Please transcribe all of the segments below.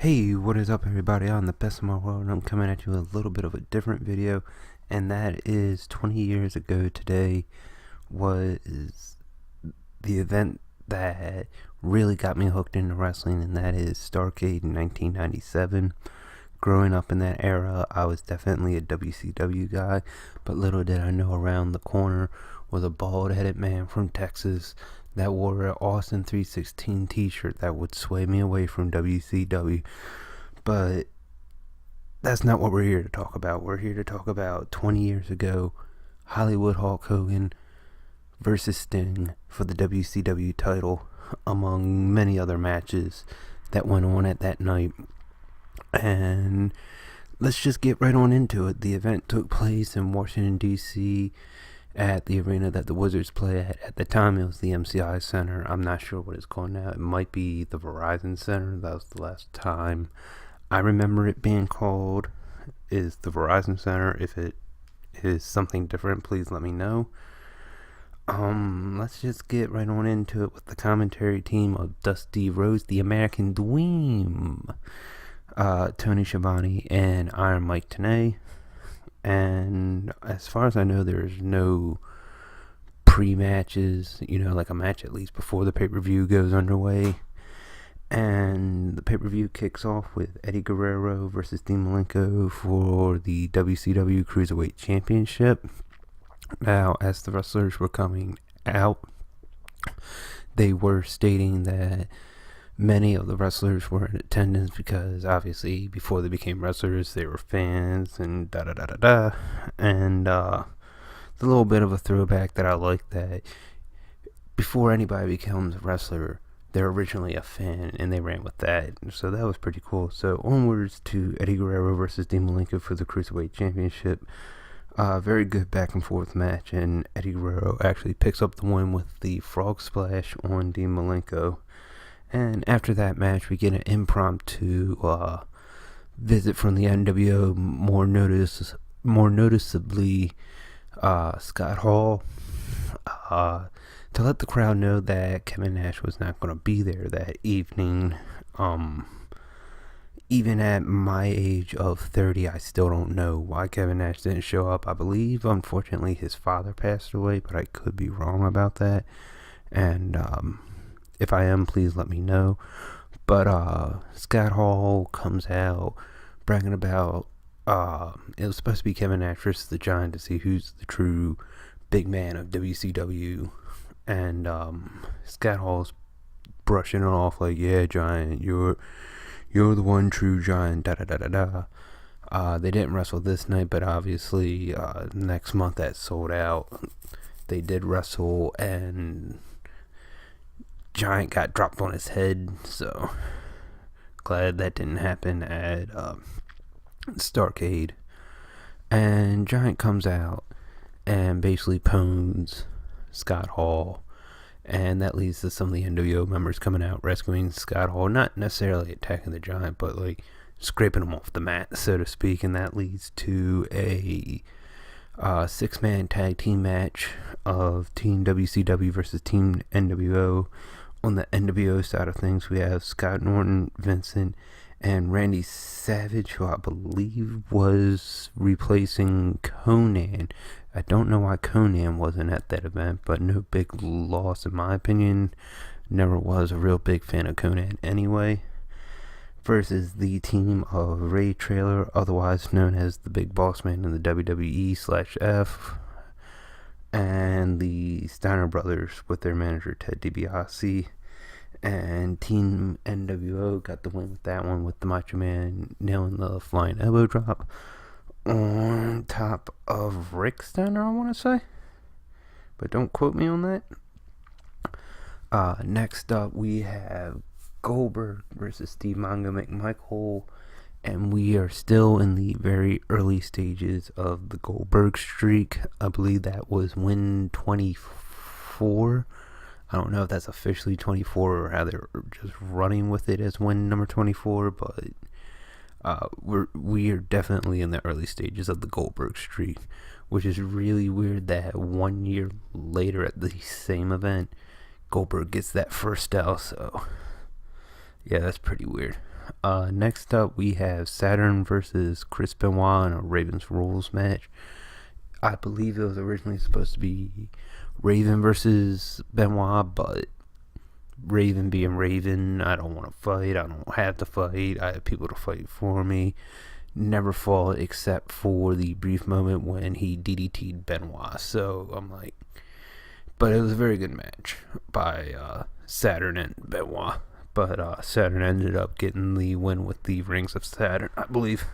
Hey, what is up everybody? I'm the best in my world and I'm coming at you with a little bit of a different video, and that is 20 years ago today was the event that really got me hooked into wrestling, and that is Starrcade in 1997. Growing up in that era, I was definitely a WCW guy, but little did I know around the corner was a bald-headed man from Texas that wore an Austin 316 t-shirt that would sway me away from WCW. But that's not what we're here to talk about. We're here to talk about 20 years ago, Hollywood Hulk Hogan versus Sting for the WCW title, among many other matches that went on at that night. And let's just get right on into it. The event took place in Washington, D.C., at the arena that the Wizards play at. At the time, it was the MCI Center. I'm not sure what it's called now. It might be the Verizon Center. That was the last time I remember it being called, is the Verizon Center. If it is something different, please let me know. Let's just get right on into it with the commentary team of Dusty Rhodes, the American Dream, Tony Schiavone, and Iron Mike Tenay. And as far as I know, there's no pre-matches, like a match at least before the pay-per-view goes underway. And the pay-per-view kicks off with Eddie Guerrero versus Dean Malenko for the WCW Cruiserweight Championship. Now, as the wrestlers were coming out, they were stating that many of the wrestlers were in attendance because obviously before they became wrestlers they were fans and da-da-da-da-da. And the little bit of a throwback that I like, that before anybody becomes a wrestler, they're originally a fan, and they ran with that. So that was pretty cool. So onwards to Eddie Guerrero versus Dean Malenko for the Cruiserweight Championship. Very good back and forth match, and Eddie Guerrero actually picks up the win with the frog splash on Dean Malenko. And after that match, we get an impromptu visit from the NWO, more noticeably Scott Hall, to let the crowd know that Kevin Nash was not going to be there that evening. Even at my age of 30, I still don't know why Kevin Nash didn't show up. I believe, unfortunately, his father passed away, but I could be wrong about that. And if I am, please let me know. But Scott Hall comes out bragging about it was supposed to be Kevin Nash versus the Giant to see who's the true big man of WCW. And Scott Hall's brushing it off like, yeah, Giant, you're the one true Giant, da-da-da-da-da. They didn't wrestle this night, but obviously next month that sold out. They did wrestle, and Giant got dropped on his head, so glad that didn't happen at Starrcade. And Giant comes out and basically pwns Scott Hall, and that leads to some of the NWO members coming out rescuing Scott Hall, not necessarily attacking the Giant, but like scraping him off the mat, so to speak. And that leads to a 6-man tag team match of Team WCW versus Team NWO. On the NWO side of things, we have Scott Norton, Vincent, and Randy Savage, who I believe was replacing Conan. I don't know why Conan wasn't at that event, but no big loss in my opinion. Never was a real big fan of Conan anyway. Versus the team of Ray Traylor, otherwise known as the Big Boss Man in the WWE/F, and the Steiner brothers with their manager Ted DiBiase. And Team NWO got the win with that one, with the Macho Man nailing the flying elbow drop on top of Rick Steiner, I want to say, but don't quote me on that. Next up, we have Goldberg versus Steve Mongo McMichael, and we are still in the very early stages of the Goldberg streak. I believe that was win 24. I don't know if that's officially 24 or how they're just running with it as win number 24, but we are definitely in the early stages of the Goldberg streak, which is really weird that 1 year later at the same event, Goldberg gets that first L. So yeah, that's pretty weird. Next up, we have Saturn versus Chris Benoit in a Ravens Rules match. I believe it was originally supposed to be Raven versus Benoit, but Raven being Raven, I don't want to fight. I don't have to fight. I have people to fight for me. Never fought except for the brief moment when he DDT'd Benoit. So I'm like, but it was a very good match by Saturn and Benoit. But Saturn ended up getting the win with the Rings of Saturn, I believe.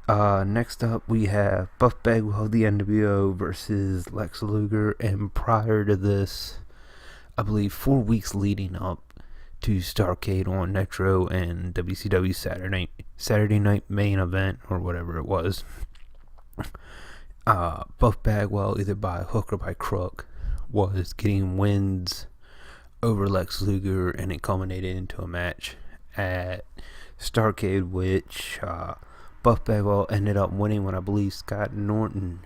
Next up, we have Buff Bagwell of the NWO versus Lex Luger. And prior to this, I believe 4 weeks leading up to Starrcade on Nitro and WCW Saturday Night Main Event, or whatever it was, Buff Bagwell, either by hook or by crook, was getting wins over Lex Luger, and it culminated into a match at Starrcade, which Buff Bagwell ended up winning when I believe Scott Norton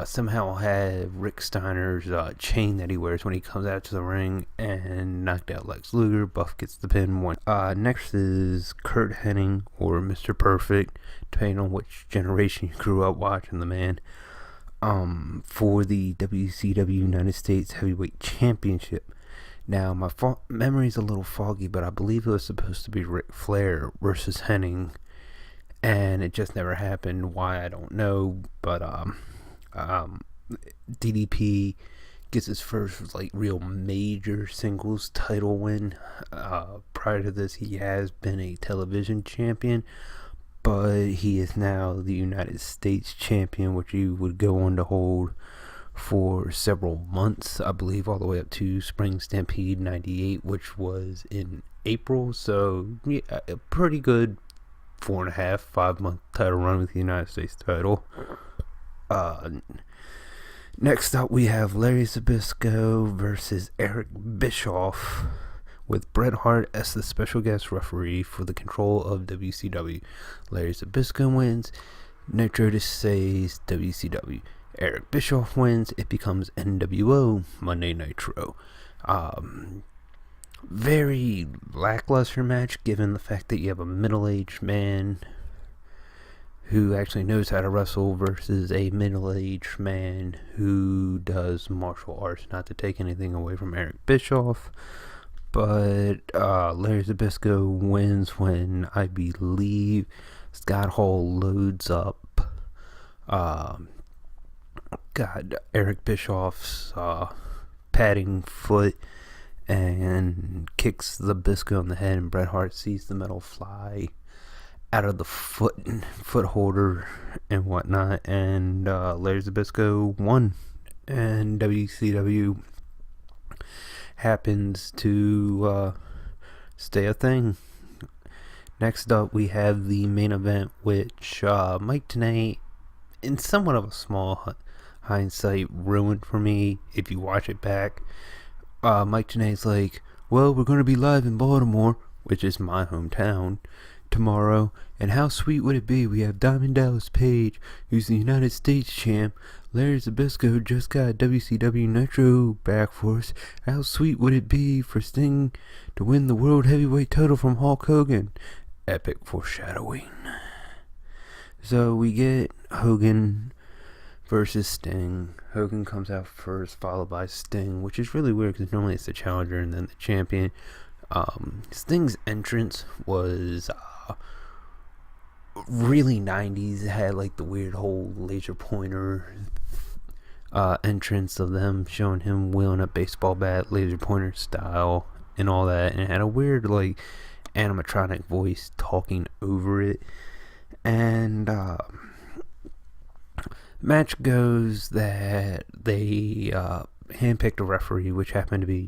somehow had Rick Steiner's chain that he wears when he comes out to the ring and knocked out Lex Luger. Buff gets the pin. Next is Kurt Hennig, or Mr. Perfect, depending on which generation you grew up watching the man, for the WCW United States Heavyweight Championship. Now, my memory's a little foggy, but I believe it was supposed to be Ric Flair versus Hennig, and it just never happened. Why, I don't know, but DDP gets his first real major singles title win. Prior to this, he has been a television champion, but he is now the United States champion, which he would go on to hold for several months, I believe, all the way up to Spring Stampede 98, which was in April. So yeah, a pretty good 4.5, 5 month title run with the United States title. Next up, we have Larry Zbyszko versus Eric Bischoff, with Bret Hart as the special guest referee for the control of WCW. Larry Zbyszko wins. Nitro just says WCW. Eric Bischoff wins. It becomes NWO Monday Nitro. Very lackluster match, given the fact that you have a middle-aged man who actually knows how to wrestle versus a middle-aged man who does martial arts. Not to take anything away from Eric Bischoff, but Larry Zbyszko wins when I believe Scott Hall loads up Eric Bischoff's padding foot and kicks Zbyszko in the head, and Bret Hart sees the metal fly out of the foot holder and whatnot, and Larry Zbyszko won, and WCW happens to stay a thing. Next up, we have the main event, which Mike Tenay, in somewhat of a small hindsight, ruined for me. If you watch it back, Mike Tenay's like, well, we're going to be live in Baltimore, which is my hometown, tomorrow, and how sweet would it be? We have Diamond Dallas Page, who's the United States champ. Larry Zbyszko just got WCW Nitro back for us. How sweet would it be for Sting to win the World Heavyweight title from Hulk Hogan? Epic foreshadowing. So we get Hogan versus Sting. Hogan comes out first, followed by Sting, which is really weird because normally it's the challenger and then the champion. Sting's entrance was really 90s. It had the weird whole laser pointer entrance of them showing him wielding a baseball bat, laser pointer style, and all that. And it had a weird animatronic voice talking over it. And match goes that they handpicked a referee, which happened to be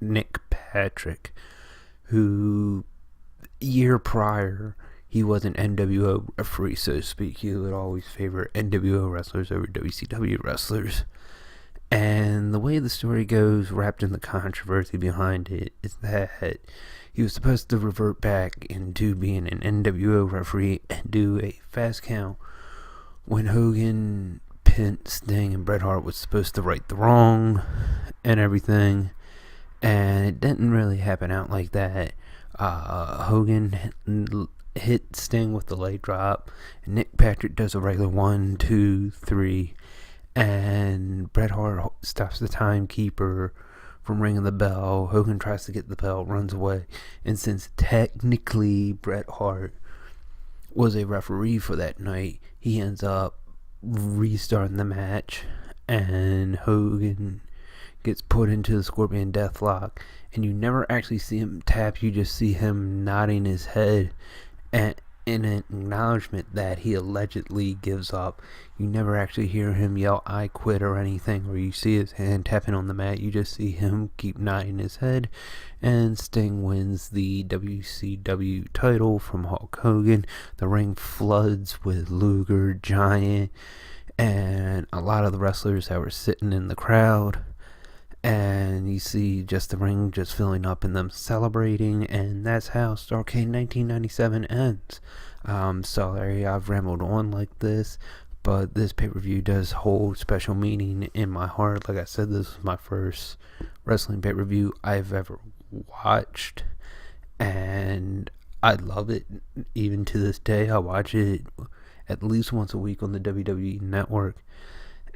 Nick Patrick, who year prior he was an NWO referee, so to speak. He would always favor NWO wrestlers over WCW wrestlers. And the way the story goes, wrapped in the controversy behind it, is that he was supposed to revert back into being an NWO referee and do a fast count when Hogan, Pent, Sting, and Bret Hart was supposed to right the wrong and everything. And it didn't really happen out like that. Hogan hit Sting with the leg drop. And Nick Patrick does a regular 1, 2, 3. And Bret Hart stops the timekeeper from ringing the bell. Hogan tries to get the bell, runs away. And since technically Bret Hart was a referee for that night, he ends up restarting the match. And Hogan gets put into the Scorpion Deathlock. And you never actually see him tap, you just see him nodding his head in an acknowledgement that he allegedly gives up. You never actually hear him yell, "I quit," or anything, or you see his hand tapping on the mat. You just see him keep nodding his head, and Sting wins the WCW title from Hulk Hogan. The ring floods with Luger, Giant, and a lot of the wrestlers that were sitting in the crowd. And you see just the ring just filling up and them celebrating, and that's how Starrcade 1997 ends. Sorry I've rambled on like this, but this pay-per-view does hold special meaning in my heart. Like I said, this was my first wrestling pay-per-view I've ever watched, and I love it. Even to this day, I watch it at least once a week on the WWE Network.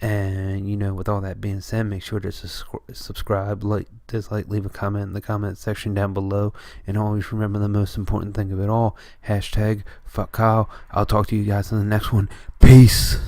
And, with all that being said, make sure to subscribe, dislike, leave a comment in the comment section down below. And always remember the most important thing of it all, #FuckKyle. I'll talk to you guys in the next one. Peace.